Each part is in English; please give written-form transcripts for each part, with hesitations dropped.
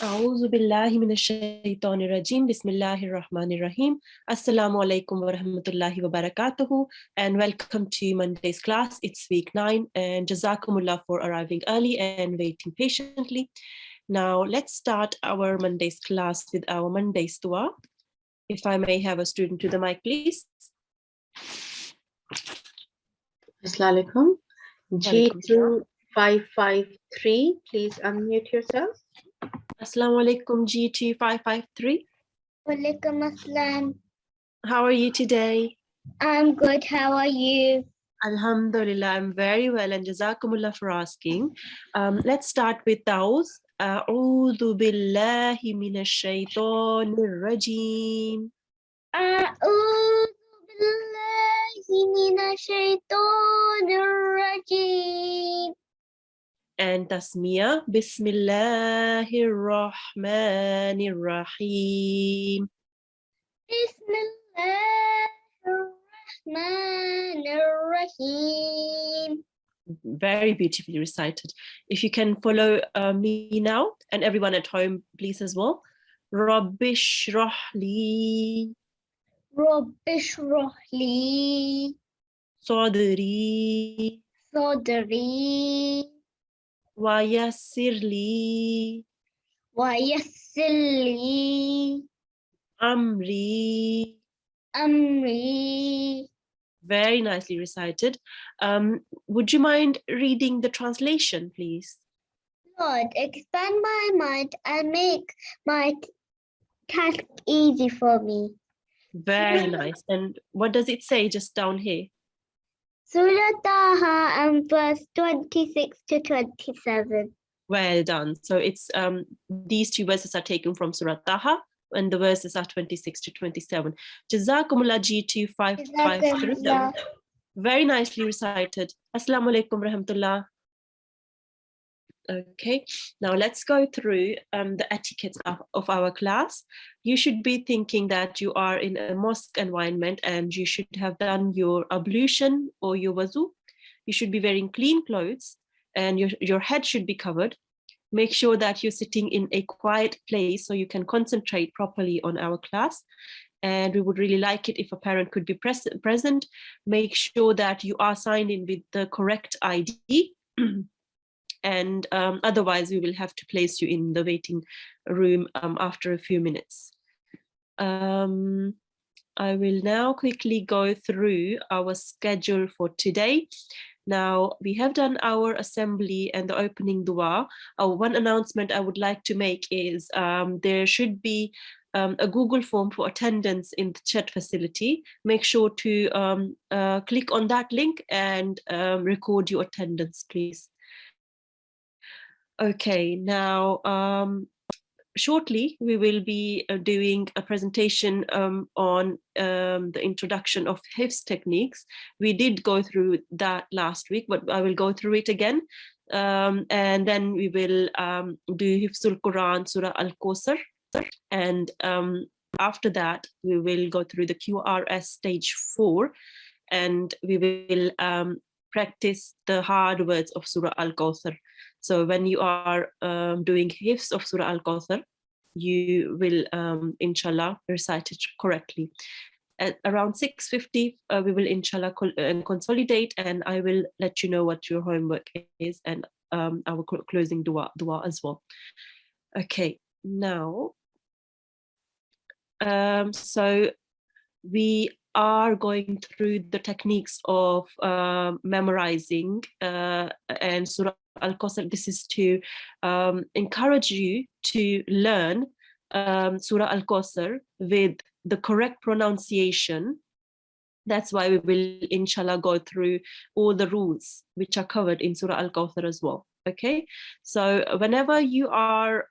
A'udhu billahi minash shaitanir rajim. Bismillahir Rahmanir Rahim. Assalamu alaikum wa rahmatullahi wa barakatuhu. And welcome to Monday's class. It's week 9. And jazakumullah for arriving early and waiting patiently. Now let's start our Monday's class with our Monday's dua. If I may have a student to the mic, please. Assalamu alaikum. Walaikum salam. G2553, please unmute yourself. Assalamu alaikum, G2553. Walaikum assalam. How are you today? I'm good. How are you? Alhamdulillah, I'm very well, and jazakumullah for asking. Let's start with those. A'udhu billahi minash shaitanir rajim. A'udhu billahi minash shaitanir rajim. And tasmiyah, Bismillahir Rahmanir Rahim. Bismillahirrahmanirrahim. Very beautifully recited. If you can follow me now, and everyone at home, please as well. Rabbi shrah li Rabbi shrah li sadri sadri wa yassir li wa yassir li amri. amri. Very nicely recited. Would you mind reading the translation, please? Lord, expand my mind and make my task easy for me. Very nice. And what does it say just down here? Surah Taha and verse 26 to 27. Well done. So it's these two verses are taken from Surah Taha, and the verses are 26 to 27. Jazakumullah G2553. Jazakumullah. Very nicely recited. Assalamu alaikum rahmatullah. Okay, now let's go through the etiquettes of our class. You should be thinking that you are in a mosque environment and you should have done your ablution or your wuzu. You should be wearing clean clothes and your head should be covered. Make sure that you're sitting in a quiet place so you can concentrate properly on our class. And we would really like it if a parent could be present. Make sure that you are signed in with the correct ID. And otherwise we will have to place you in the waiting room after a few minutes. I will now quickly go through our schedule for today. Now we have done our assembly and the opening dua. One announcement I would like to make is there should be a Google form for attendance in the chat facility. Make sure to click on that link and record your attendance, please. Okay, now shortly we will be doing a presentation on the introduction of Hifz techniques. We did go through that last week, but I will go through it again. And then we will do Hifzul Quran, Surah Al-Kawthar. And after that, we will go through the QRS stage 4, and we will practice the hard words of Surah Al-Kawthar. So when you are doing Hifz of Surah Al-Kawthar, you will, inshallah, recite it correctly. At around 6:50, we will, inshallah, consolidate, and I will let you know what your homework is and our closing dua as well. Okay, now, so we are going through the techniques of memorizing and Surah Al-Kawthar. This is to encourage you to learn Surah Al-Kawthar with the correct pronunciation. That's why we will, inshallah, go through all the rules which are covered in Surah Al-Kawthar as well. Okay, so whenever you are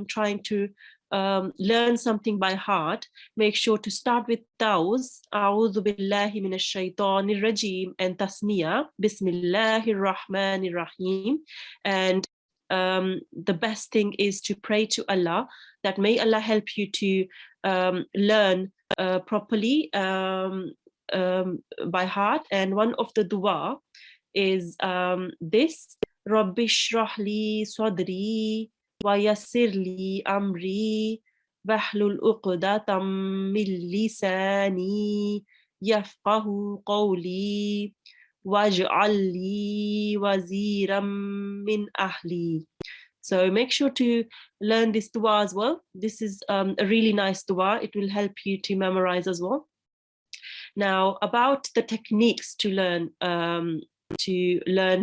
trying to learn something by heart, make sure to start with those. A'udhu billahi minash shaitanir rajim and tasmiyah, Bismillahir Rahmanir Rahim. And the best thing is to pray to Allah that may Allah help you to learn properly by heart. And one of the dua is this: Rabbi shrah li sadri ويسر لي أمري واحلل عقدة من لساني يفقه قولي واجعل لي وزيرا من أهلي. So make sure to learn this dua as well. This is a really nice dua. It will help you to memorize as well. Now, about the techniques to learn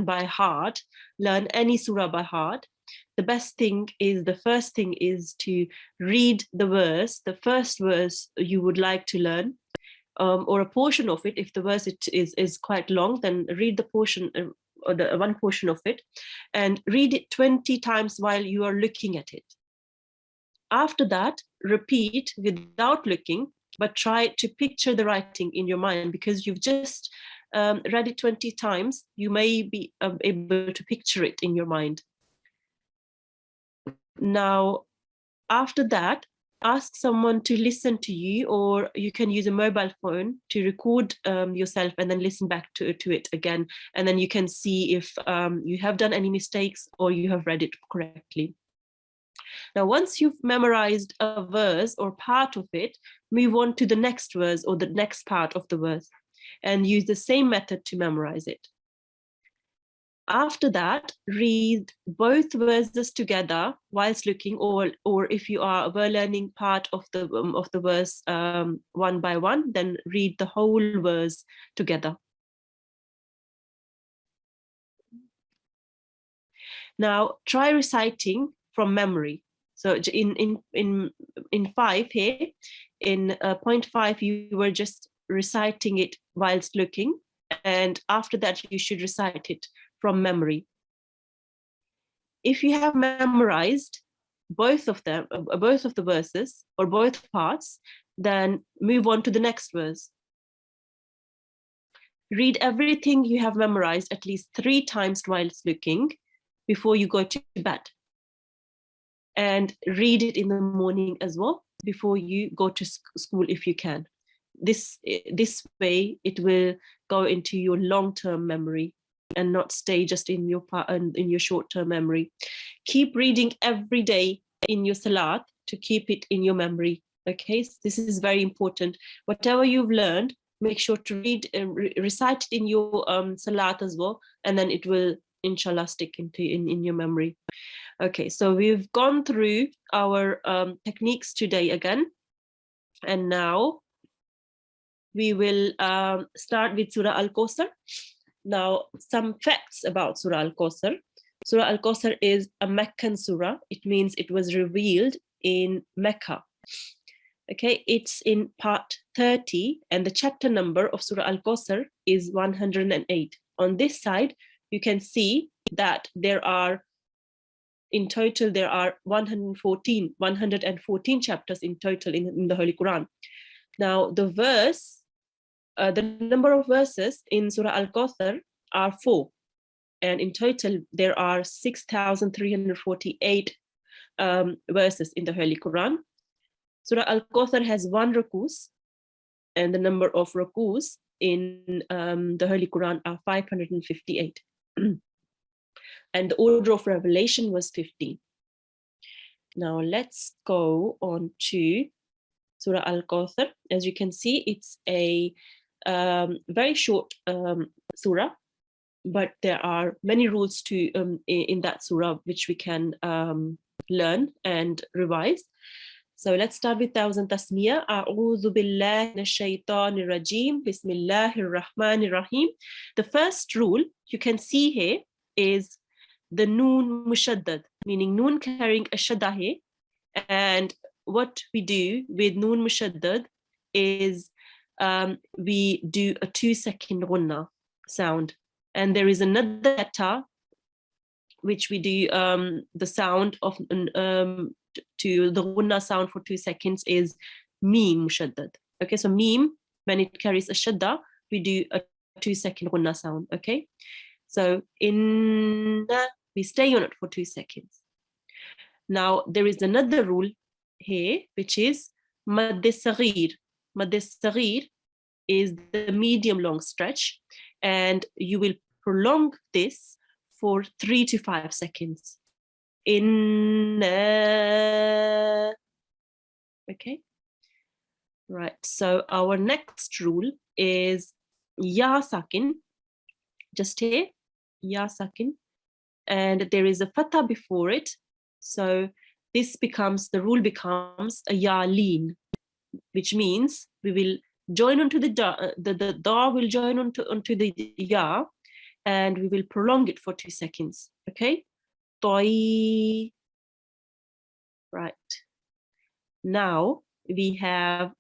by heart, learn any surah by heart. The best thing is, the first thing is to read the verse, the first verse you would like to learn, or a portion of it. If the verse is quite long, then read the portion or the one portion of it, and read it 20 times while you are looking at it. After that, repeat without looking, but try to picture the writing in your mind, because you've just read it 20 times. You may be able to picture it in your mind. Now, after that, ask someone to listen to you, or you can use a mobile phone to record yourself and then listen back to it again. And then you can see if you have done any mistakes or you have read it correctly. Now, once you've memorized a verse or part of it, move on to the next verse or the next part of the verse and use the same method to memorize it. After that, read both verses together whilst looking, or if you are learning part of the verse one by one, then read the whole verse together. Now, try reciting from memory. So in 5 here, in point 5, you were just reciting it whilst looking, and after that you should recite it from memory. If you have memorized both of the verses or both parts, then move on to the next verse. Read everything you have memorized at least 3 times whilst looking before you go to bed. And read it in the morning as well before you go to school if you can. This way it will go into your long-term memory and not stay just in your short-term memory. Keep reading every day in your salat to keep it in your memory. Okay, so this is very important. Whatever you've learned, make sure to read and recite it in your salat as well, and then it will inshallah stick in your memory. Okay, so we've gone through our techniques today again, and now we will start with Surah Al-Kawthar. Now, some facts about Surah Al-Kawthar. Surah Al-Kawthar is a Meccan surah. It means it was revealed in Mecca. Okay, it's in part 30, and the chapter number of Surah Al-Kawthar is 108. On this side, you can see that in total there are 114 chapters in total in the Holy Quran. Now, the number of verses in Surah Al-Kawthar are 4, and in total there are 6,348 verses in the Holy Quran. Surah Al-Kawthar has 1 rukus, and the number of rukus in the Holy Quran are 558. And the order of revelation was 15. Now let's go on to Surah Al-Kawthar. As you can see, it's a very short surah, but there are many rules in that surah which we can learn and revise. So let's start with Thousand Tasmiyah. A'udhu billahi minash shaitanir rajim. Bismillahir rahmanir rahim. The first rule you can see here is the Nun mushaddad, meaning Nun carrying a shadda here. And what we do with Nun mushaddad is we do a 2-second ghunna sound. And there is another letter which we do the sound of to the ghunna sound for 2 seconds is mim mushaddad. Okay, so mim, when it carries a shadda, we do a 2-second ghunna sound. Okay, so we stay on it for 2 seconds. Now there is another rule here, which is Madd Sagheer. Madd Sagheer is the medium long stretch, and you will prolong this for 3 to 5 seconds. Inna. Okay. Right. So our next rule is Ya Sakin. Just here, Ya Sakin. And there is a fatha before it. So this becomes, the rule becomes a Ya Leen, which means we will join onto the da will join onto the Ya, and we will prolong it for 2 seconds. Okay. Toi. Right. Now we have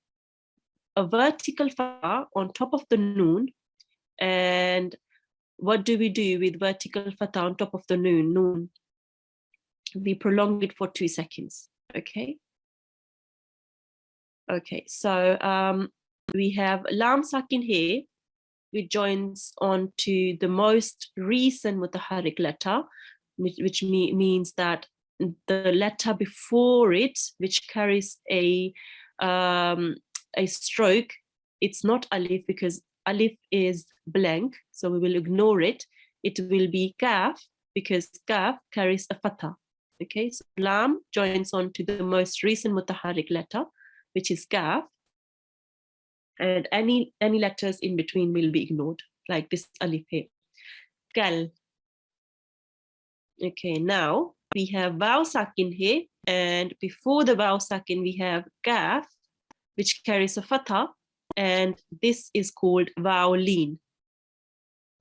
a vertical fatha on top of the noon. And what do we do with vertical fatha on top of the noon? Noon. We prolong it for 2 seconds. Okay. Okay. So we have Lam Sakin here, which joins on to the most recent mutaharrik letter, which means that the letter before it, which carries a stroke, it's not alif, because alif is blank, so we will ignore it. It will be kaf, because kaf carries a fatha. Okay, so lam joins on to the most recent mutaharrik letter, which is kaf, and any letters in between will be ignored, like this alif here. Kal. Okay, now we have Vaw Sakin here, and before the Vaw Sakin we have Kaf, which carries a fatha, and this is called Vaw Leen.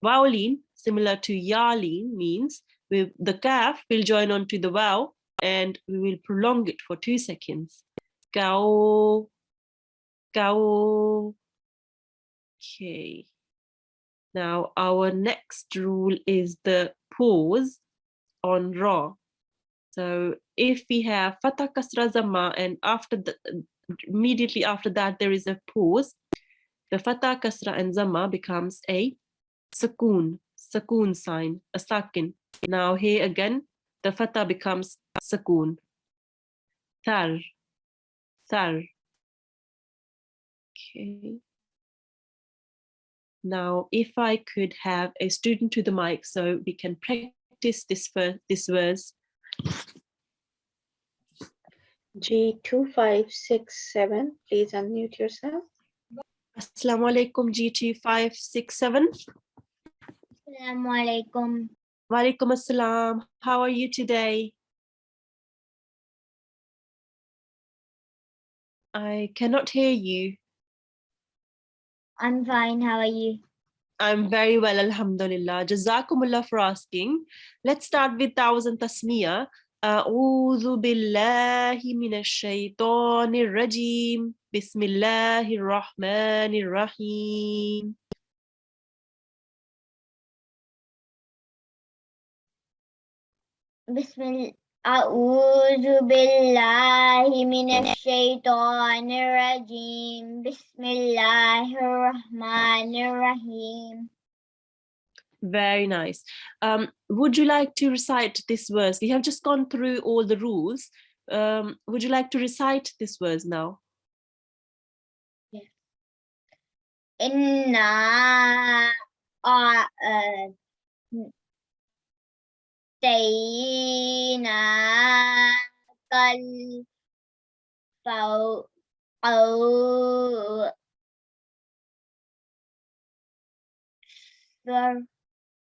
Vaw Leen, similar to Ya Leen, means the Kaf will join on to the Vaw, and we will prolong it for 2 seconds. Gao, Gao. Okay. Now our next rule is the pause on Ra. So if we have Fatha Kasra Zamma, and immediately after that there is a pause, the Fatha Kasra and Zamma becomes a Sakoon sign, a Sakin. Now here again, the Fatha becomes Sakoon. Thar. Okay. Now, if I could have a student to the mic so we can practice this verse. G2567, please unmute yourself. Assalamu alaikum, G2567. Assalamu alaikum. Walaikum assalam. How are you today? I cannot hear you. I'm fine. How are you? I'm very well, alhamdulillah. Jazakumullah for asking. Let's start with Thousand Tasmiya. A'udhu billahi minash shaitanir rajim. Bismillahir rahmanir rahim. Bismillah. A'udhu billahi minash shaitanir rajim. Bismillahir rahmanir rahim. Very nice. Would you like to recite this verse? We have just gone through all the rules. Would you like to recite this verse now? Yes. Inna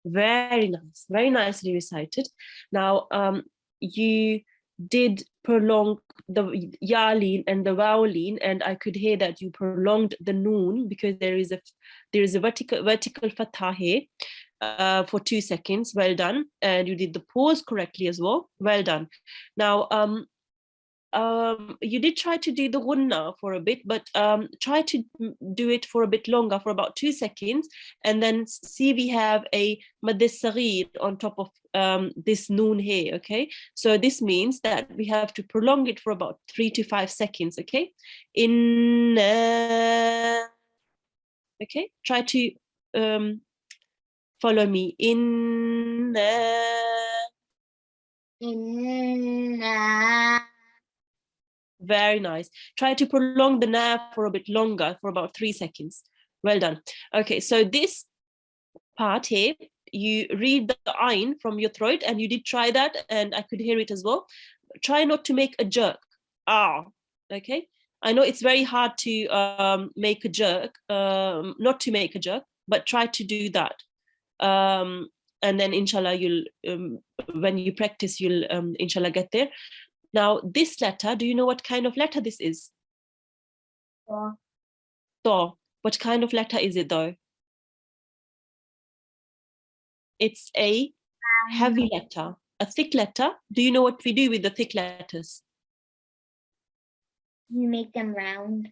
Very nicely recited. Now, you did prolong the ya-leen and the waw-leen, and I could hear that you prolonged the noon because there is a vertical fatha here for 2 seconds. Well done. And you did the pause correctly as well. Well done. Now, you did try to do the ghunna for a bit, but try to do it for a bit longer, for about 2 seconds, and then see we have a Madd Sagheer on top of this noon here. Okay, so this means that we have to prolong it for about 3 to 5 seconds. Okay, okay, try to follow me. Very nice. Try to prolong the na for a bit longer, for about 3 seconds. Well done. Okay, so this part here you read the ayn from your throat, and you did try that, and I could hear it as well. Try not to make a jerk. Okay. I know it's very hard to make a jerk, not to make a jerk, but try to do that. And then inshallah, you'll when you practice, you'll inshallah get there. Now, this letter, do you know what kind of letter this is? To. What kind of letter is it though? It's a heavy letter, a thick letter. Do you know what we do with the thick letters? You make them round.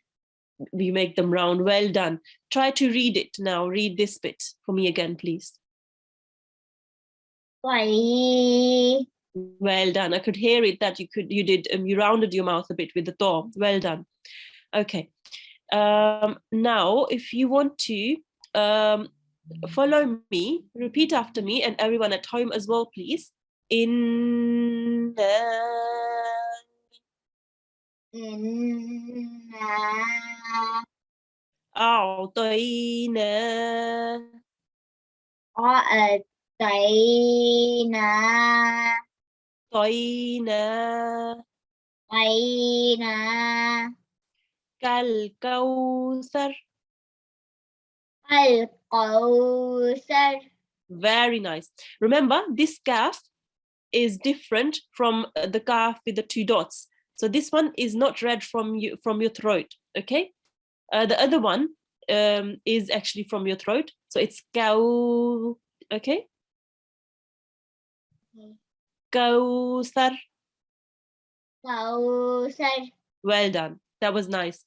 We make them round. Well done. Try to read it now. Read this bit for me again, please. Why? Well done. I could hear it that you rounded your mouth a bit with the to. Well done. Okay. Now, if you want to follow me, repeat after me, and everyone at home as well, please. أعطينا طينا كالكوثر. Very nice. Remember, this kaf is different from the kaf with the two dots. So this one is not read from your throat. Okay. The other one is actually from your throat. So it's kau. Okay. Kawthar. Well done. That was nice.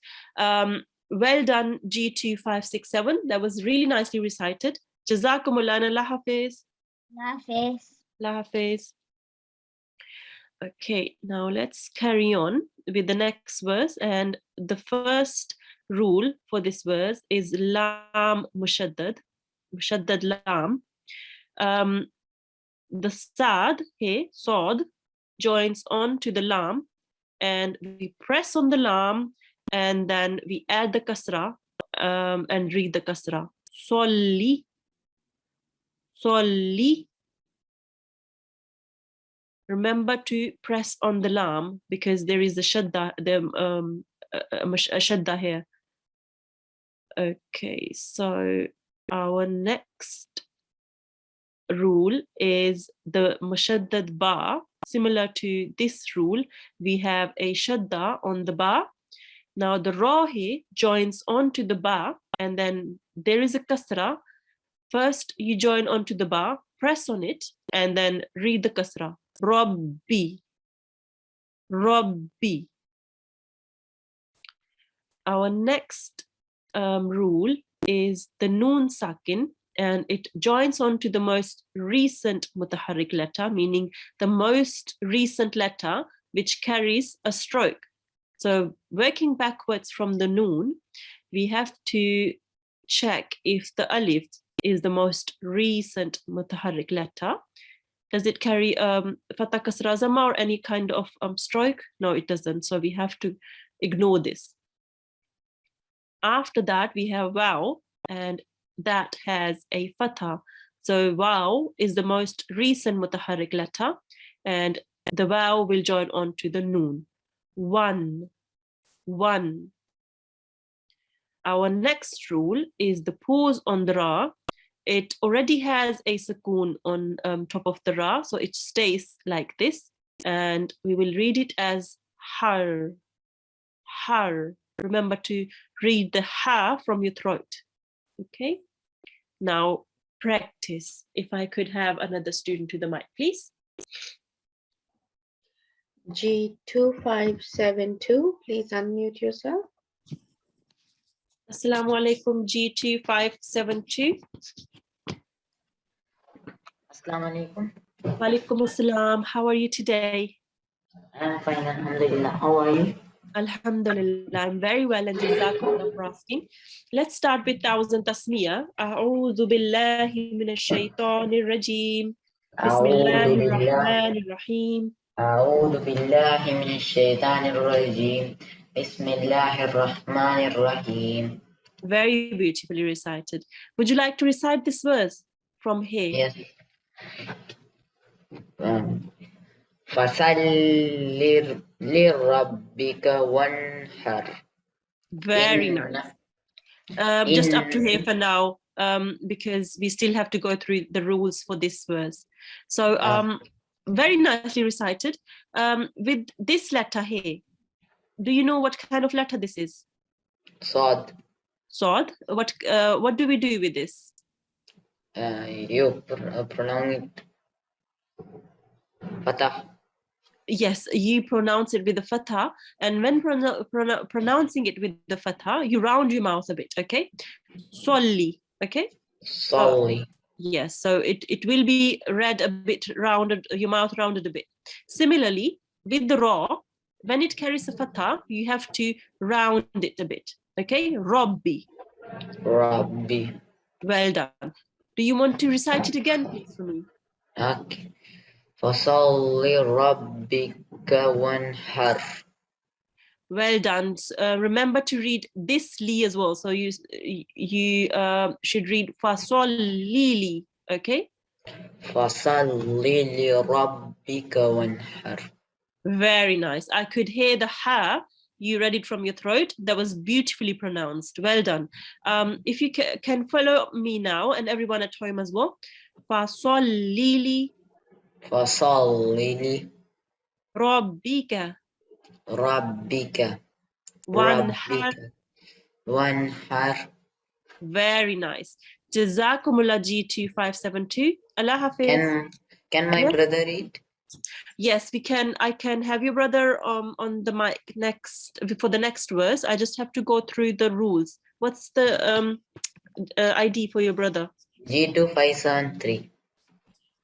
Well done, G2 567. That was really nicely recited. Jazakumullah. Allah Hafiz. Allah Hafiz. Okay, now let's carry on with the next verse. And the first rule for this verse is lam mushaddad. Mushaddad lam. The sad here, sod, joins on to the lam, and we press on the lam, and then we add the kasra and read the kasra. Solli. Solli. Remember to press on the lam because there is a shadda, a shadda here. Okay, so our next rule is the mushaddad ba. Similar to this rule, we have a shadda on the ba. Now the ra here joins onto the ba, and then there is a kasra. First, you join onto the ba, press on it, and then read the kasra. Rabbi. Rabbi. Our next rule is the Nun Sakin, and it joins on to the most recent mutaharrik letter, meaning the most recent letter which carries a stroke. So working backwards from the Nun, we have to check if the alif is the most recent mutaharrik letter. Does it carry fatha kasra zamma or any kind of stroke? No, it doesn't. So we have to ignore this. After that, we have waw, and that has a fatha. So waw is the most recent mutaharrik letter, and the waw will join on to the noon. One. Our next rule is the pause on the ra. It already has a sukoon on top of the ra, so it stays like this, and we will read it as har. Har. Remember to read the ha from your throat. Okay. Now practice. If I could have another student to the mic, please. G2572, please unmute yourself. Assalamu alaikum, G2572. Assalamu alaikum. Walaikum assalam. How are you today? I'm fine, alhamdulillah. How are you? Alhamdulillah, I'm very well, and jazakallah for asking. Let's start with thousand tasmiyah. A'udhu billahi minash shaitanir rajim. Bismillahir rahmanir rahim. أعوذ بالله من الشيطان الرجيم بسم الله الرحمن الرحيم. Very beautifully recited. Would you like to recite this verse from here? Yes. فَصَلِّ لِرَبِّكَ وَانْحَرْ. Very nice. Just up to here In for now, because we still have to go through the rules for this verse. So very nicely recited. With this letter here, do you know what kind of letter this is? Sod. Sod. What do we do with this? You pronounce it Fatah. Yes, you pronounce it with the fatha, and when pronouncing it with the fatha, you round your mouth a bit, okay? Solli, okay? Solely. Yes, so it will be read a bit rounded, your mouth rounded a bit. Similarly, with the ra, when it carries a fatha, you have to round it a bit, okay? Robbi. Rabbi. Well done. Do you want to recite it again, please, for me? Okay. فَصَلِّ رَبِّكَ وَانْحَرْ. Well done. Remember to read this li as well. So you should read fasol lili. Okay. فَصَلِّ لِرَبِّكَ وَانْحَرْ. Very nice. I could hear the ha. You read it from your throat. That was beautifully pronounced. Well done. If you can follow me now and everyone at home as well. Fasol lili فَصَلِّ rabbika لِرَبِّكَ wanhar. وَانْحَرْ. Very nice. Jazakumullah G2 572. Allah Hafiz. Can my Yes. brother read? Yes, we can. I can have your brother on the mic next for the next verse. I just have to go through the rules. What's the ID for your brother? G2573.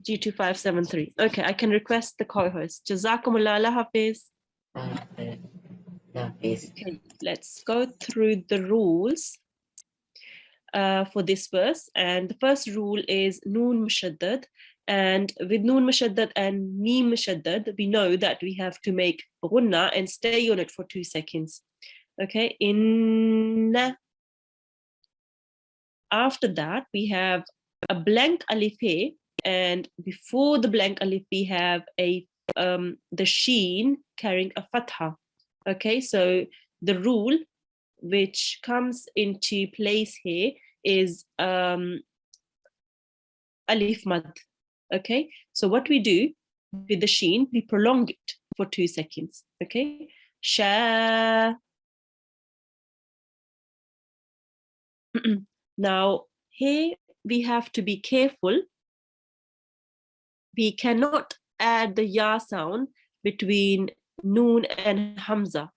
G2573. Okay, I can request the co-host. Jazakumullah, Allah Hafiz. Okay, let's go through the rules for this verse. And the first rule is Nun mushaddad. And with Nun mushaddad and Mim mushaddad, we know that we have to make ghunna and stay on it for 2 seconds. Okay, inna. After that, we have a blank alif here, and before the blank alif, we have a the sheen carrying a fatha. Okay, so the rule which comes into place here is alif mad. Okay, so what we do with the sheen, we prolong it for 2 seconds. Okay, sha. Now here we have to be careful. We cannot add the ya sound between noon and hamza.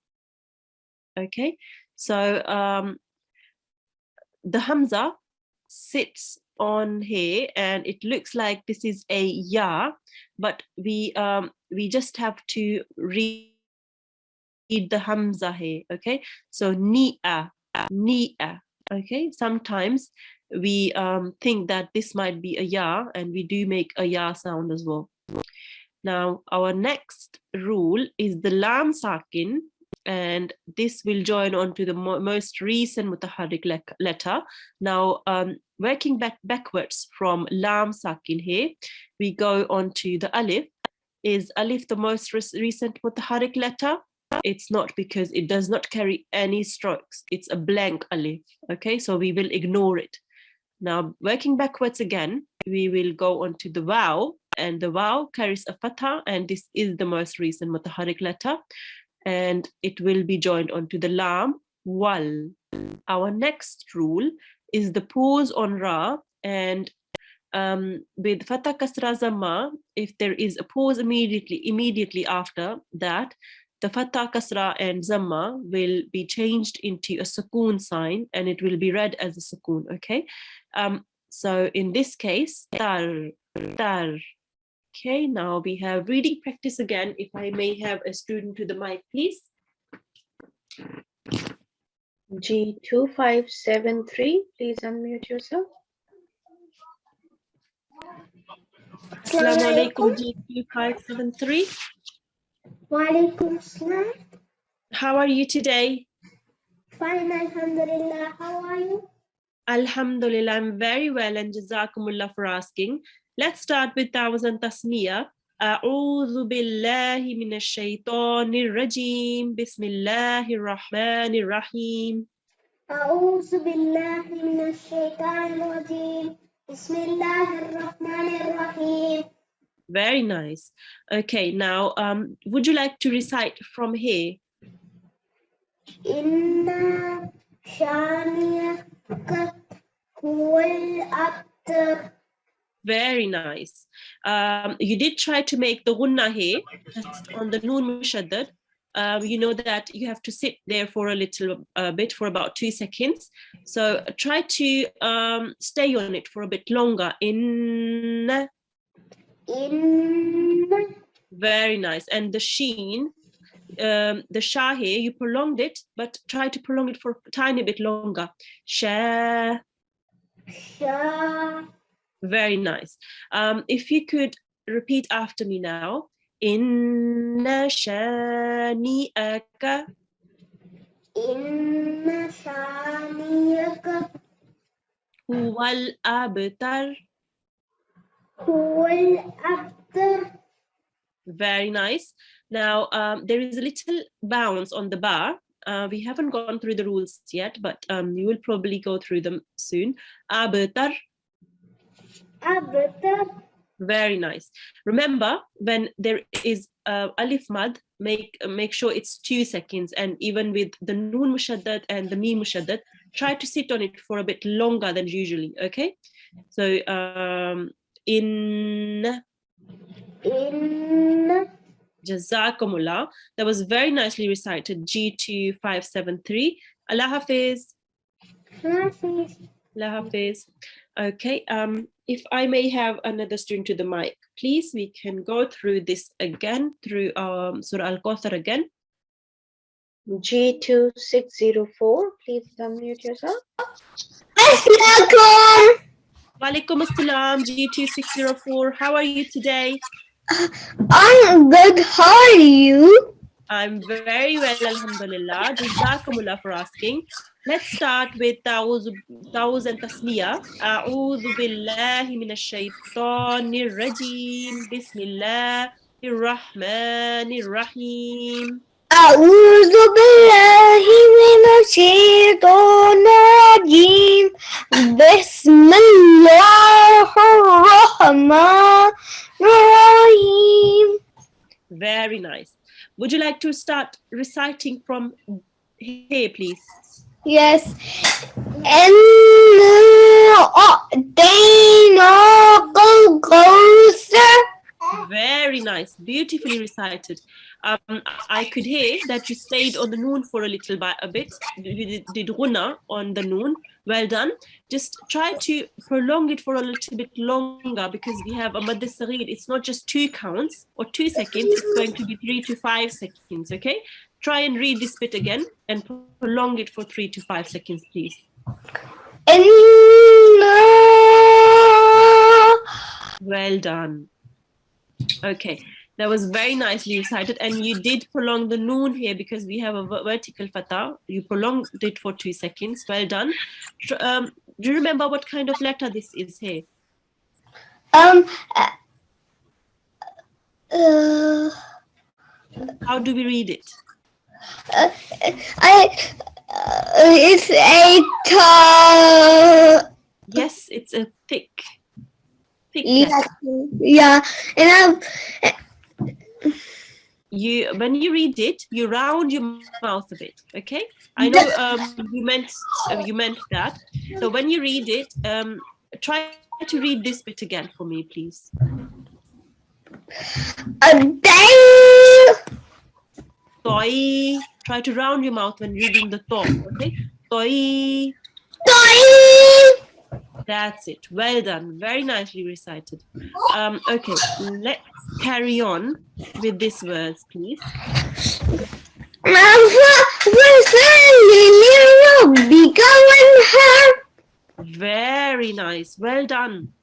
Okay, so the hamza sits on here and it looks like this is a ya, but we just have to read the hamza here. Okay, so ni'a. Okay, sometimes we think that this might be a ya, and we do make a ya sound as well. Now our next rule is the lam sakin, and this will join on to the most recent mutaharrik letter. Now working backwards from lam sakin here, we go on to the alif. Is alif the most recent mutaharrik letter? It's not, because it does not carry any strokes. It's a blank alif. Okay, so we will ignore it. Now working backwards again, we will go on to the waw, and the waw carries a fatha, and this is the most recent mutaharrik letter, and it will be joined onto the lam, wal. Our next rule is the pause on ra, and with fatha kasra zamma, if there is a pause immediately after that, the fatha kasra and zamma will be changed into a sukoon sign, and it will be read as a sukoon. Okay, so in this case, tar. Okay, now we have reading practice again. If I may have a student to the mic, please. G2573, please unmute yourself. Assalamu alaikum, G2573. Walaikum assalam. How are you today? Fine, alhamdulillah. How are you? Alhamdulillah, I'm very well, and Jazakumullah for asking. Let's start with Tawazan Tasniya. أعوذ بالله من الشيطان الرجيم بسم الله الرحمن الرحيم. أعوذ بالله من الشيطان الرجيم بسم الله الرحمن الرحيم. Very nice. Okay, now would you like to recite from here? إن شانئك هو الأبتر. Very nice. You did try to make the ghunna here on the Nun mushaddad. You know that you have to sit there for a little bit, for about 2 seconds. So try to stay on it for a bit longer. In. Very nice. And the sheen, the sha here, you prolonged it, but try to prolong it for a tiny bit longer. Sha. Sha. Very nice. If you could repeat after me now. Inna shani'aka. Inna shani'aka Huwal abtar. huwal abtar. Very nice. Now, there is a little bounce on the bar. We haven't gone through the rules yet, but you will probably go through them soon. Abtar. Abtar. Very nice. Remember, when there is alif mad, make sure it's 2 seconds, and even with the Nun mushaddad and the Mim mushaddad, try to sit on it for a bit longer than usually. Okay, so in. Jazakumullah. That was very nicely recited. G2 573. Allah Hafiz. Allah Hafiz. Okay. If I may have another student to the mic, please. We can go through this again through Surah Al-Kawthar again. G2 604. Please unmute yourself. Walaikum Assalam. G2 604. How are you today? I'm good. How are you? I'm very well, alhamdulillah. Jazakumullah for asking. Let's start with Tawuz and Tasniya. A'udhu billahi minash shaitanir rajim. Bismillahir rahmanir rahim. أعوذ بالله من الشيطان الرجيم بسم الله الرحمن الرحيم. Very nice. Would you like to start reciting from here, please? Yes. إِنَّا أَعْطَيْنَاكَ الْكَوْثَرَ. Very nice. Beautifully recited. I could hear that you stayed on the noon for a bit. You did ghunna on the noon. Well done. Just try to prolong it for a little bit longer, because we have a Madd Sagheer. It's not just 2 counts or 2 seconds. It's going to be 3 to 5 seconds. Okay. Try and read this bit again and prolong it for 3 to 5 seconds, please. Well done. Okay. That was very nicely recited, and you did prolong the noon here because we have a vertical fatah. You prolonged it for 2 seconds. Well done. Do you remember what kind of letter this is here? How do we read it? It's a Yes, it's a thick yeah, letter. yeah, and when you read it, you round your mouth a bit. Okay, I know you meant that. So when you read it, try to read this bit again for me, please. Toy. Try to round your mouth when reading the to. Okay, toy. That's it. Well done. Very nicely recited. Okay, let's carry on with this verse, please. Very nice. Well done.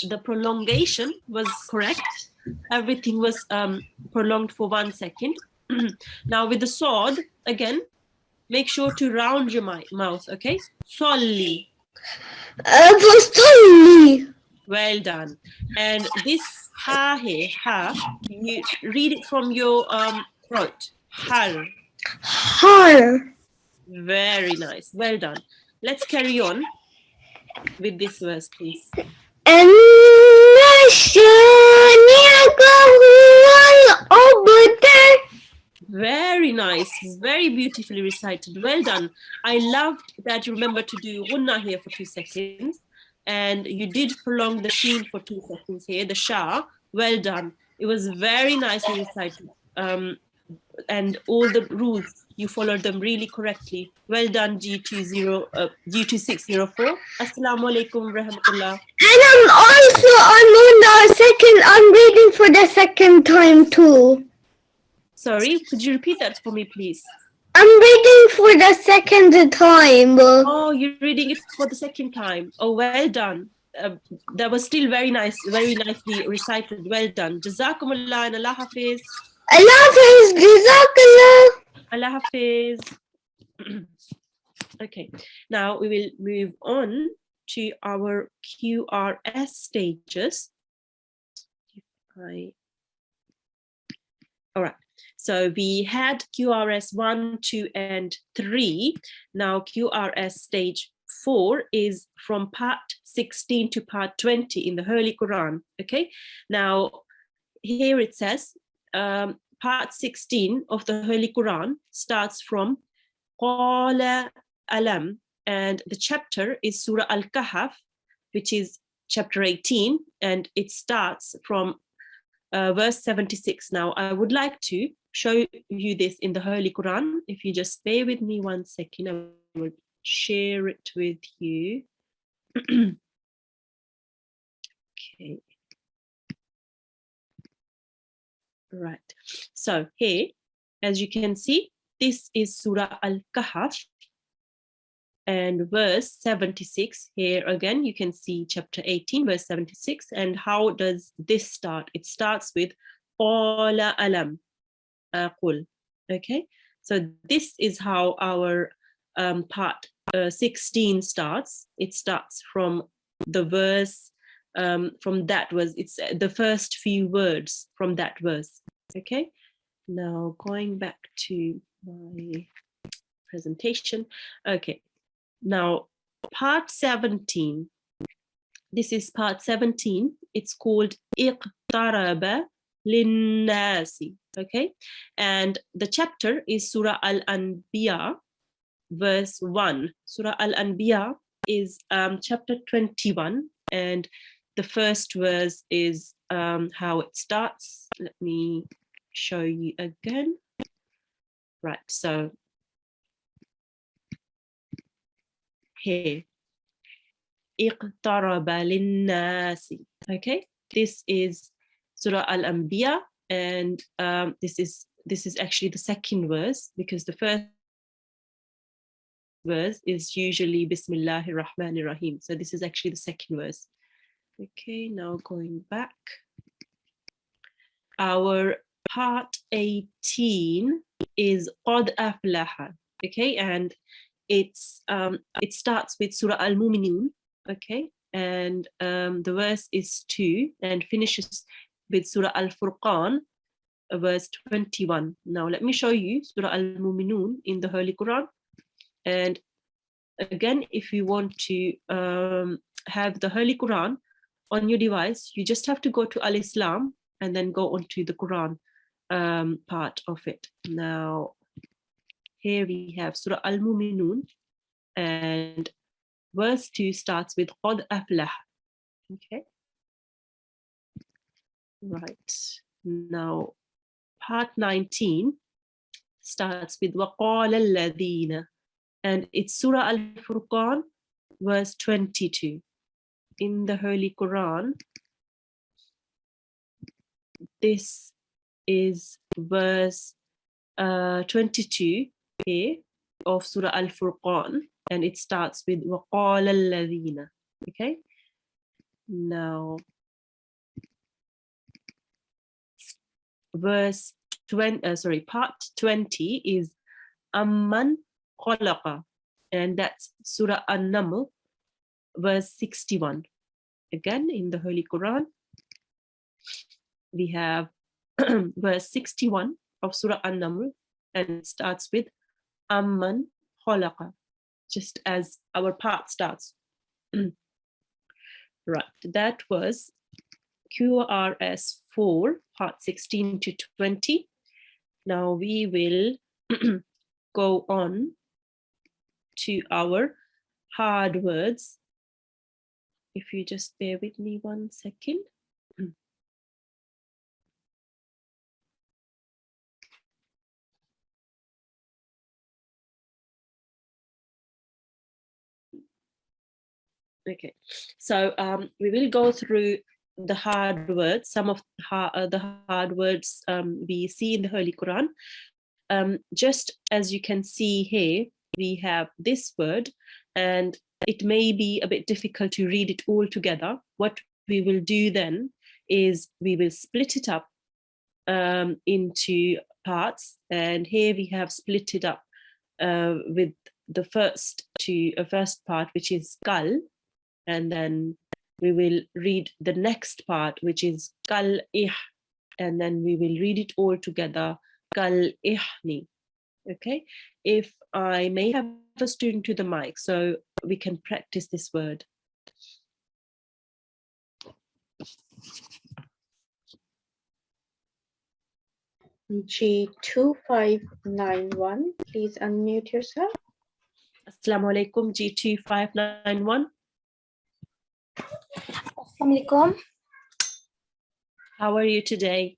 The prolongation was correct. Everything was prolonged for 1 second. Now with the sword, again, make sure to round your mouth, okay? Solli. فصلي. Well done. And this ha here, ha, you read it from your throat. Har. حار. Very nice. Well done. Let's carry on with this verse, please. إن شانئك هو الأبتر. Very nice. Very beautifully recited. Well done. I loved that you remember to do ghunna here for 2 seconds. And you did prolong the sheen for 2 seconds here, the sha. Well done. It was very nicely recited. And all the rules, you followed them really correctly. Well done, G2604. Assalamu alaikum rahmatullah. And I'm also on the second. I'm reading for the second time too. Sorry, could you repeat that for me, please? I'm reading for the second time. Oh, you're reading it for the second time. Oh, well done. That was still very nice, very nicely recited. Well done. Jazakumullah and Allah Hafiz. Allah Hafiz, Jazakallah. Allah Hafiz. Okay, now we will move on to our QRS stages. All right, so we had QRS 1, 2, and 3. Now QRS stage 4 is from part 16 to part 20 in the Holy Quran. Okay, now here it says part 16 of the Holy Quran starts from Qala Alam, and the chapter is Surah Al-Kahf, which is chapter 18, and it starts from verse 76. Now, I would like to show you this in the Holy Quran. If you just bear with me 1 second, I will share it with you. Okay. Right. So here, as you can see, this is Surah Al-Kahf and verse 76. Here again, you can see chapter 18, verse 76. And how does this start? It starts with Qala alam aqul. Okay, so this is how our part 16 starts. It starts from the verse, from that verse. It's the first few words from that verse. Okay, now going back to my presentation. Okay, now part 17. This is part 17. It's called Iqtaraba Linnasi. Okay, and the chapter is Surah Al-Anbiya, verse 1. Surah Al-Anbiya is chapter 21, and the first verse is how it starts. Let me show you again. Right, so here, Iqtaraba Linnasi. Okay, this is Surah Al-Anbiya, and this is actually the second verse, because the first verse is usually Bismillahir Rahmanir Rahim. So this is actually the second verse. Okay, now going back. Our part 18 is Qad Aflaha. Okay, and it's it starts with Surah Al-Mu'minun. Okay, and the verse is 2 and finishes with Surah Al-Furqan, verse 21. Now let me show you Surah Al-Mu'minun in the Holy Quran. And again, if you want to have the Holy Quran on your device, you just have to go to Al-Islam and then go on to the Quran part of it. Now, here we have Surah Al-Mu'minun, and verse 2 starts with Qad Aflah. Okay. Right. Now, part 19 starts with Waqala Alladhina, and it's Surah Al-Furqan, verse 22. In the Holy Quran, this is verse 22 here of Surah Al-Furqan, and it starts with وَقَالَ الَّذِينَ. Okay, now verse 20, part 20 is Amman Khalaqa, and that's Surah An-Naml, verse 61. Again, in the Holy Quran, we have verse 61 of Surah An-Naml, and it starts with Amman khalaqa, just as our part starts. Right, that was QRS 4, part 16 to 20. Now we will go on to our hard words. If you just bear with me 1 second. Okay, so we will go through the hard words, some of the hard words we see in the Holy Quran. Just as you can see here, we have this word, and it may be a bit difficult to read it all together. What we will do then is we will split it up into parts, and here we have split it up with the first part, which is kal, and then we will read the next part, which is kal ih, and then we will read it all together, kal ihni. Okay, if I may have a student to the mic so we can practice this word. G2591, please unmute yourself. Assalamu alaikum, G2591. Assalamualaikum. How are you today?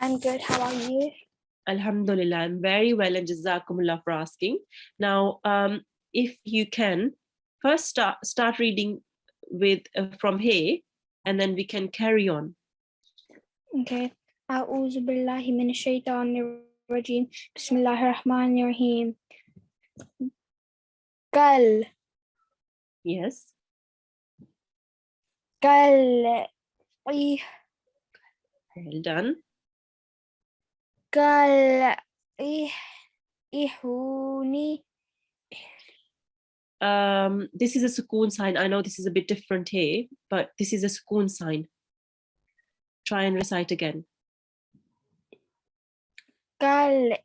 I'm good. How are you? Alhamdulillah, I'm very well, and Jazakumullah for asking. Now, if you can, first start reading with from here, and then we can carry on. Okay. أعوذ بالله من الشيطان الرجيم. بسم الله الرحمن الرحيم. قال Yes. قال Well done. قال إحوني. This is a sukoon sign. I know this is a bit different here, but this is a sukoon sign. Try and recite again. قال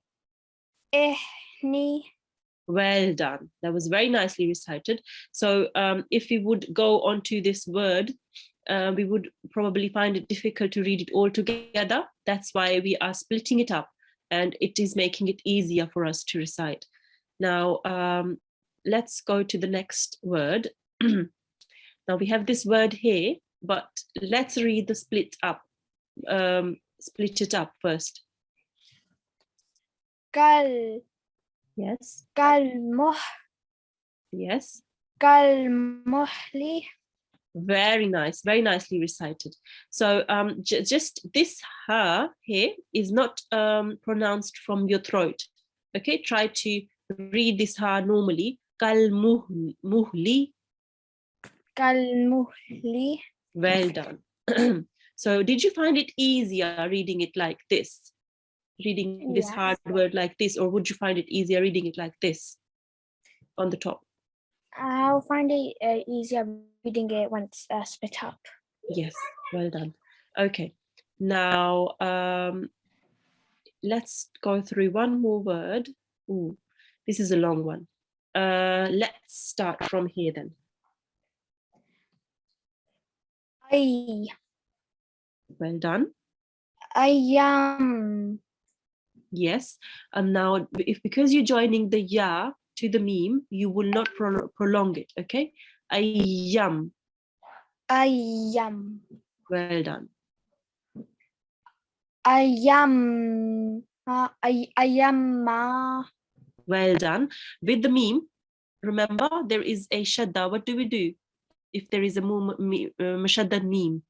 إحني. Well done. That was very nicely recited. So if we would go on to this word, we would probably find it difficult to read it all together. That's why we are splitting it up, and it is making it easier for us to recite. Now, let's go to the next word. Now we have this word here, but let's read the split it up first. قال Yes. كالمح. Yes. كالمحل. Very nice, very nicely recited. So just this ha here is not pronounced from your throat. Okay, try to read this ha normally. Kal muhli. كالمحل. Well done. So did you find it easier reading it like this? Reading this Yes. hard word like this, or would you find it easier reading it like this on the top? I'll find it easier reading it once split up. Yes, well done. Okay, now let's go through one more word. Ooh, this is a long one. Let's start from here then. I Well done. am. Yes. Now, because you're joining the ya to the meme, you will not prolong it. Okay. Ayyam. I am. Well done. I am. I am. Well done. With the meme, remember there is a shadda. What do we do if there is a mushaddad meme?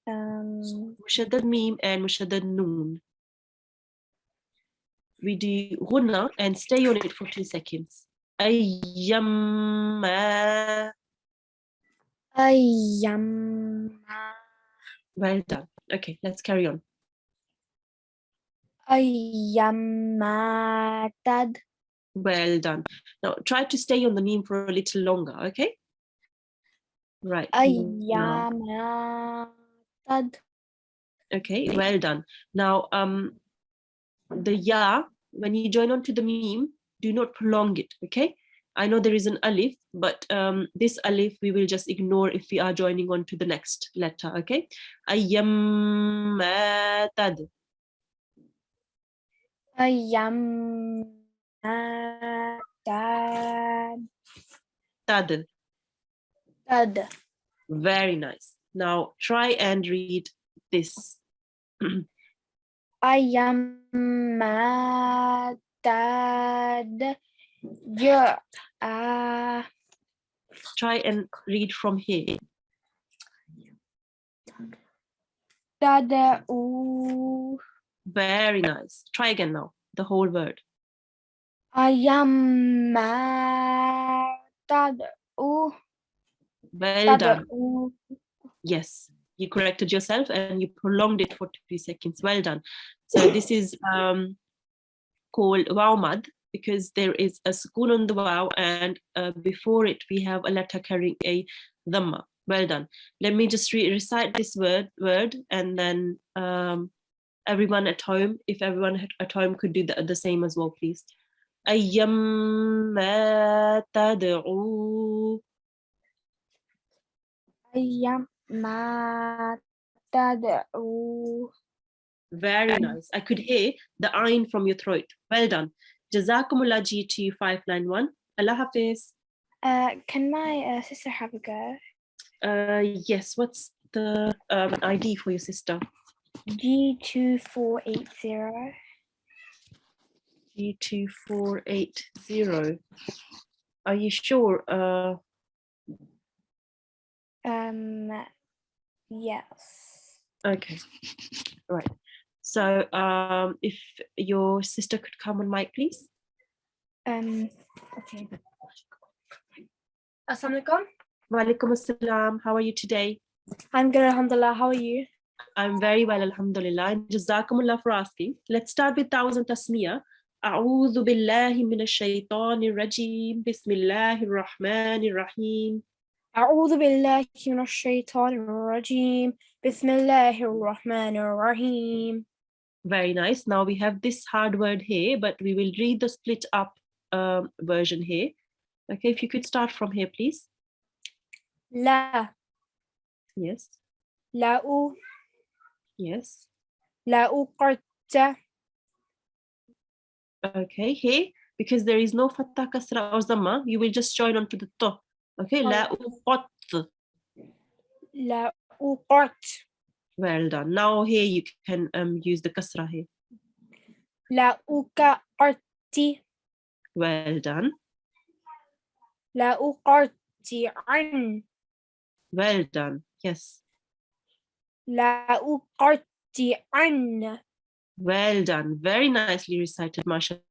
Mushaddad meme and mushaddad noon. We do ghunna and stay on it for 2 seconds. Ayyamma. I am. Well done. Okay, let's carry on. I am. Maddad. Well done. Now try to stay on the meme for a little longer, okay? Right. Now, أيامات. okay, well done. Now, the ya, when you join on to the meme, do not prolong it, okay? I know there is an alif, but this alif we will just ignore if we are joining on to the next letter, okay? Ayyamatad. أيامات. Tad. Tad. Very nice. Now try and read this. أيامات. Yeah. Try and read from here. تدعو. Very nice. Try again now. The whole word. أيامات. تدعو. Well done. تدعو. Yes, you corrected yourself and you prolonged it for 2 seconds. Well done. So this is called waw mad because there is a sukun on the waw and before it we have a letter carrying a dhamma. Well done. Let me just recite this word and then everyone at home, if everyone at home could do the same as well, please. أيما تدعو. أيامات. تدعو. Very nice. I could hear the ayn from your throat. Well done. Jazakumullah G2 591. Allah Hafiz. Can my sister have a go? Yes, what's the ID for your sister? G2480. G2480. Are you sure? Yes. Okay. Right. So if your sister could come on mic, please. Okay. Assalamualaikum. Walaikum assalam. How are you today? I'm good, alhamdulillah. How are you? I'm very well, alhamdulillah. And Jazakumullah for asking. Let's start with Thousand Tasmiyah. أعوذ بالله من الشيطان الرجيم بسم الله الرحمن الرحيم. أعوذ بالله من الشيطان الرجيم بسم الله الرحمن الرحيم. Very nice. Now we have this hard word here, but we will read the split up version here. Okay, if you could start from here, please. لا. Yes. لا. Yes. لا قرت. Okay, here, because there is no fatha, kasra or zamma, you will just join onto the to. Okay, la uqat. لا قرت. Well done. Now here you can use the kasra here. لا قرت. Well done. لا قرت عن. Well done. Yes. لا قرت عن. Well done. Very nicely recited, mashallah.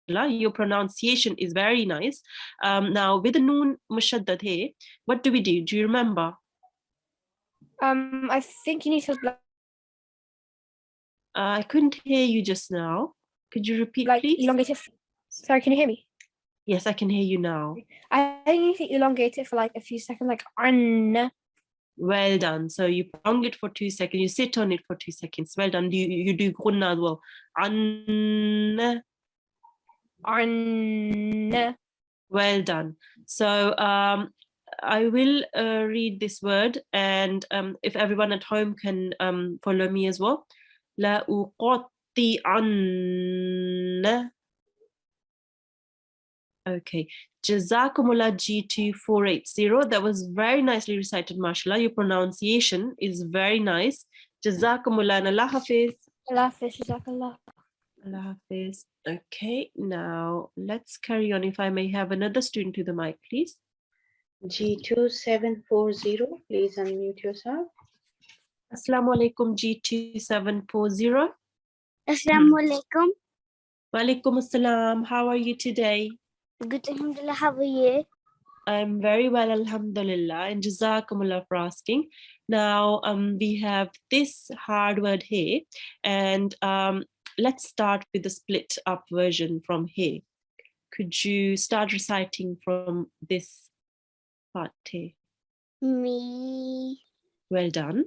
Your pronunciation is very nice. Now with the noon mushaddad here, what do we do? Do you remember? I think you need to I couldn't hear you just now. Could you repeat, like please? elongate it. Sorry, can you hear me? Yes, I can hear you now. I think you need to elongate it for like a few seconds, like an. Well done. So you prolong it for 2 seconds. You sit on it for 2 seconds. Well done. You do ghunna as well. An. Well done. So I will read this word, and if everyone at home can follow me as well. La uqatti'anna. Okay. Jazakumullah G2480. That was very nicely recited, mashallah. Your pronunciation is very nice. Jazakumullah and Allah Hafiz. Allah Hafiz, Jazakallah. Allah Hafiz. Okay, now let's carry on. If I may have another student to the mic, please. G2740, please unmute yourself. Assalamu alaikum G2740. Assalamualaikum. Walaikum assalam. How are you today? Good, alhamdulillah. How are you? I'm very well, alhamdulillah, and jazakumullah for asking. Now we have this hard word here, and let's start with the split up version from here. Could you start reciting from this part here? Mi, Well done.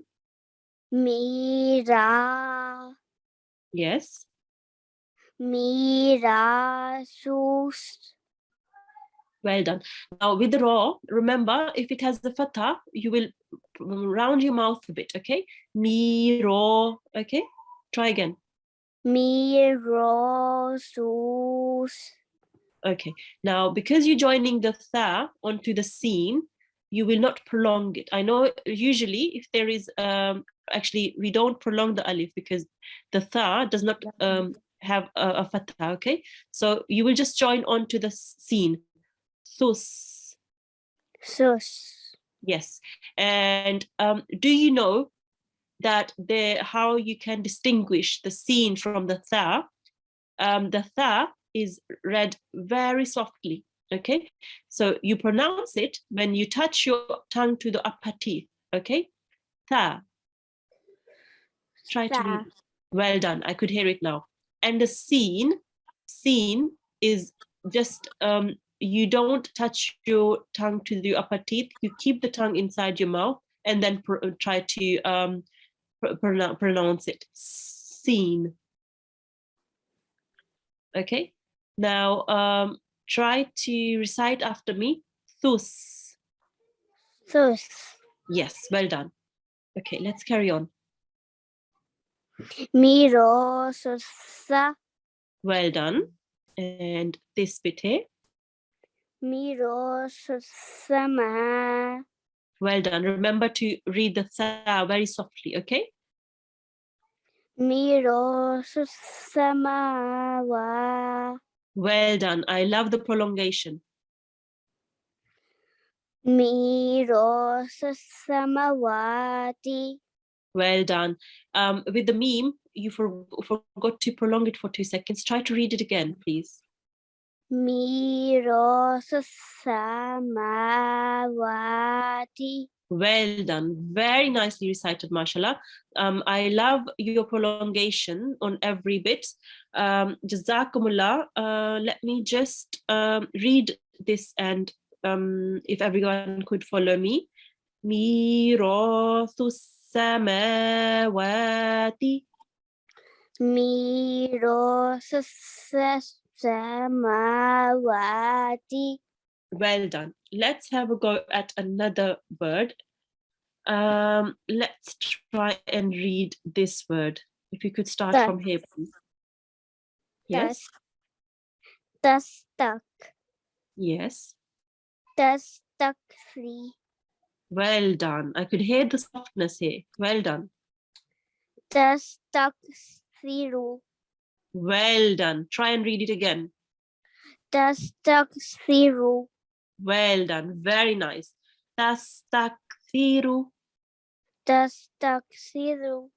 Mira, Yes. Mira, Sus. Well done. Now with the raw, remember, if it has the fatha, you will round your mouth a bit, okay? Mi, raw, okay? Try again. Miro, Sus. Okay. Now, because you're joining the tha onto the scene, you will not prolong it. I know usually if there is, actually, we don't prolong the alif because the tha does not have a fatha, okay? So you will just join onto the scene. Sus. Sus. Yes. And do you know that how you can distinguish the scene from the tha? The tha is read very softly, okay? So you pronounce it when you touch your tongue to the upper teeth, okay? Tha. Try to read. Well done. I could hear it now. And the scene is just, you don't touch your tongue to the upper teeth. You keep the tongue inside your mouth and then try to pronounce it. Scene. Okay. Now try to recite after me. Thus. Sus. Yes, well done. Okay, let's carry on. Miro, Susa. Well done. And this bit here. Miro, Susama. Well done. Remember to read the tha very softly, okay? Miro, Susama. Well done. I love the prolongation. Miro, Susamawati. Well done. With the meme, you forgot to prolong it for 2 seconds. Try to read it again, please. Miro, Susamawati. Well done. Very nicely recited, mashallah. I love your prolongation on every bit. Jazakumullah. Let me just read this, and if everyone could follow me. Mirathus samawati. Miro, Susamawati. Well done. Let's have a go at another word. Let's try and read this word. If you could start Thus. from here, please. Yes. Tastak. Yes. Tastak free. Well done. I could hear the softness here. Well done. Tastak firu. Well done. Try and read it again. Tastak firu. Well done. Very nice. Tastakfiru. Tastak firu.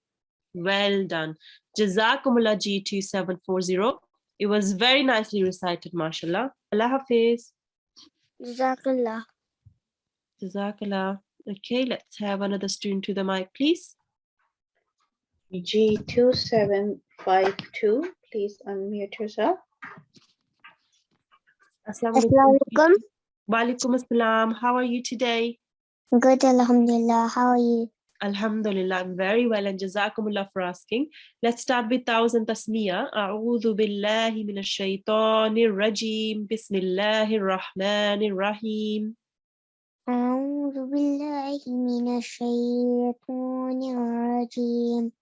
Well done. Jazakumullah G2740. It was very nicely recited, mashallah. Allah Hafiz. Jazakallah. Jazakallah. Okay, let's have another student to the mic, please. G2752, please unmute yourself. Assalamualaikum. Walaikum assalam. How are you today? Good, alhamdulillah. How are you? Alhamdulillah, I'm very well, and Jazakumullah for asking. Let's start with 1000 tasmiyah. A'udhu billahi minash shaitanir rajim. Bismillahir rahmanir rahim. أعوذ بالله من الشيطان الرجيم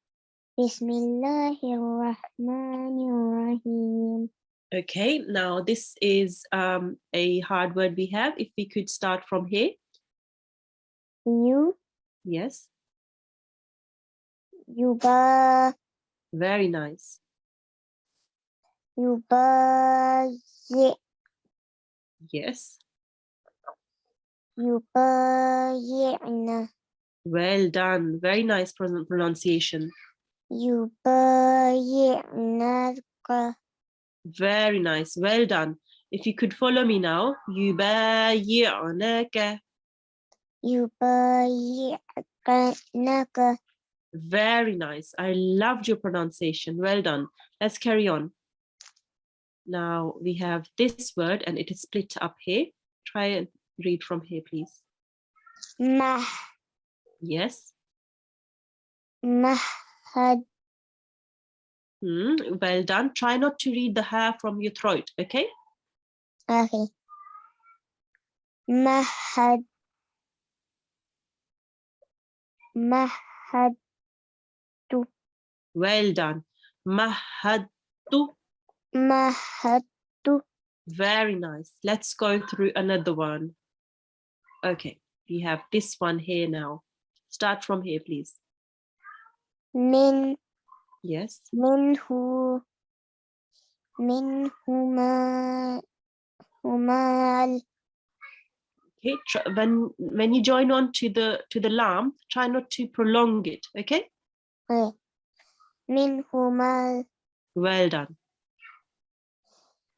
بسم الله الرحمن الرحيم. Okay, now this is a hard word we have. If we could start from here. You, Yes, yuba, very nice. yubayi, Yes, yubayi'na, well done. Very nice pronunciation. yubayi'naka, Very nice. Well done. If you could follow me now. Yubayi'unaka. yubayi'naka, Very nice. I loved your pronunciation. Well done. Let's carry on. Now we have this word and it is split up here. Try and read from here, please. Mah. Yes. Mahad. Well done. Try not to read the hair from your throat, okay? Okay. Mahad. Mahad. Well done. Mahadtu. Mahadtu. Very nice. Let's go through another one. Okay, we have this one here now. Start from here, please. Min. Yes. Minhu. Minhuma. Humal. Okay. When you join on to the lam, try not to prolong it. Okay. Okay. Minhumal. Well done.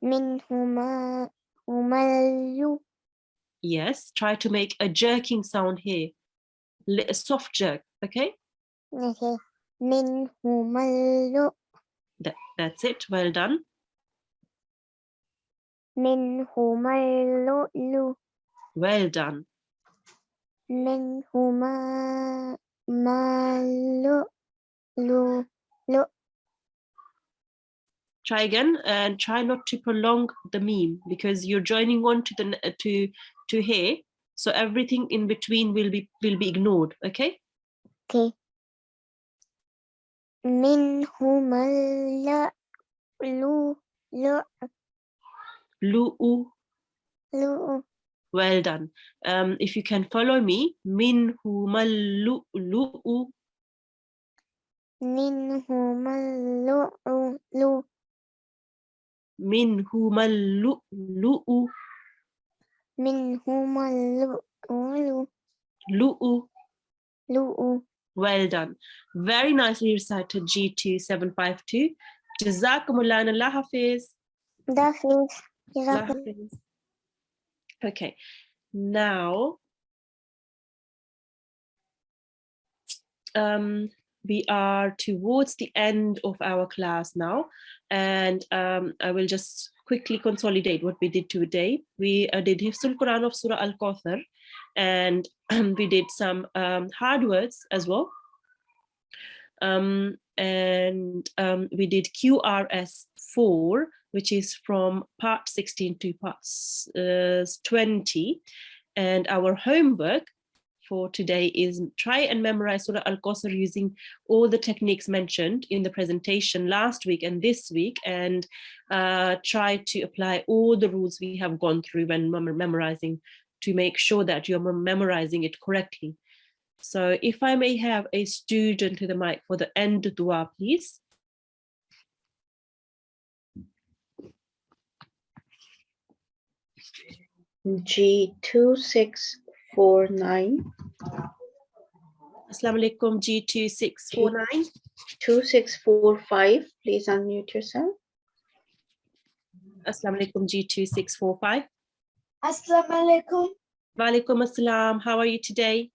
Minhuma. Humalu. Yes. Try to make a jerking sound here. A soft jerk. Okay. Okay. Minhumalu. That's it. Well done. Minhumalu. Well done. Minhuma. Malu. Lu. Try again and try not to prolong the meme because you're joining on to the to here, so everything in between will be ignored. Okay. Okay. Minhumalu. Lu. Lu'u. Well done. If you can follow me, minhumal lu'u. Minhumalu. Minhumal lu'u. Minhumalu. Lu'u. Well done. Very nicely recited G2 752. Jazakumullah and Allah Hafiz. Allah Hafiz. Okay. Now we are towards the end of our class now, and I will just quickly consolidate what we did today. We did Hifzul Quran of Surah Al-Kawthar, and we did some hard words as well. And we did QRS 4, which is from part 16 to part 20. And our homework for today is try and memorize Surah Al-Kawthar using all the techniques mentioned in the presentation last week and this week, and try to apply all the rules we have gone through when memorizing to make sure that you're memorizing it correctly. So if I may have a student to the mic for the end dua, please. G2649. Assalamu alaikum, G2649. 2645. Please unmute yourself. Assalamu alaikum, G2645. Assalamu alaikum. Wa alaikum assalam. How are you today?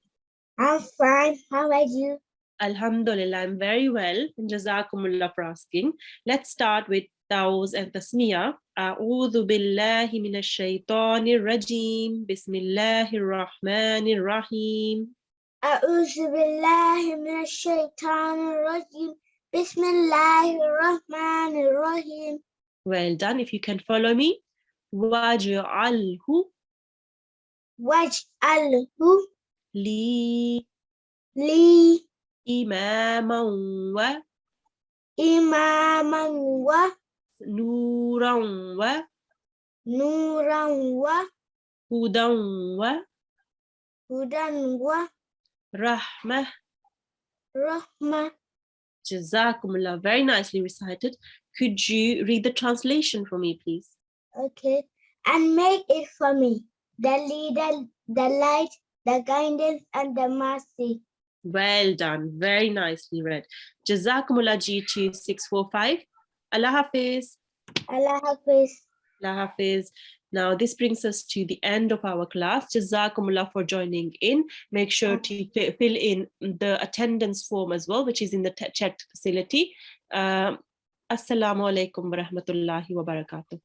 I'm fine. How are you? Alhamdulillah, I'm very well. And Jazakumullah for asking. Let's start with Tauz and Tasmiyah. A'udhu billahi minash shaitanir rajim. Bismillahir rahmanir rahim. A'udhu billahi minash shaitanir rajim. Bismillahir rahmanir rahim. Well done. If you can follow me. Waj'alhu li imaman wa nuran wa hudan wa rahmah. Jazakumullah. Very nicely recited. Could you read the translation for me, please? Okay. And make it for me the leader, the light, the guidance, and the mercy. Well done. Very nicely read. Jazakumullah G2645. Allah Hafiz. Allah Hafiz. Allah Hafiz. Now, this brings us to the end of our class. Jazakumullah for joining in. Make sure to fill in the attendance form as well, which is in the chat facility. Assalamu alaikum wa rahmatullahi wa barakatuh.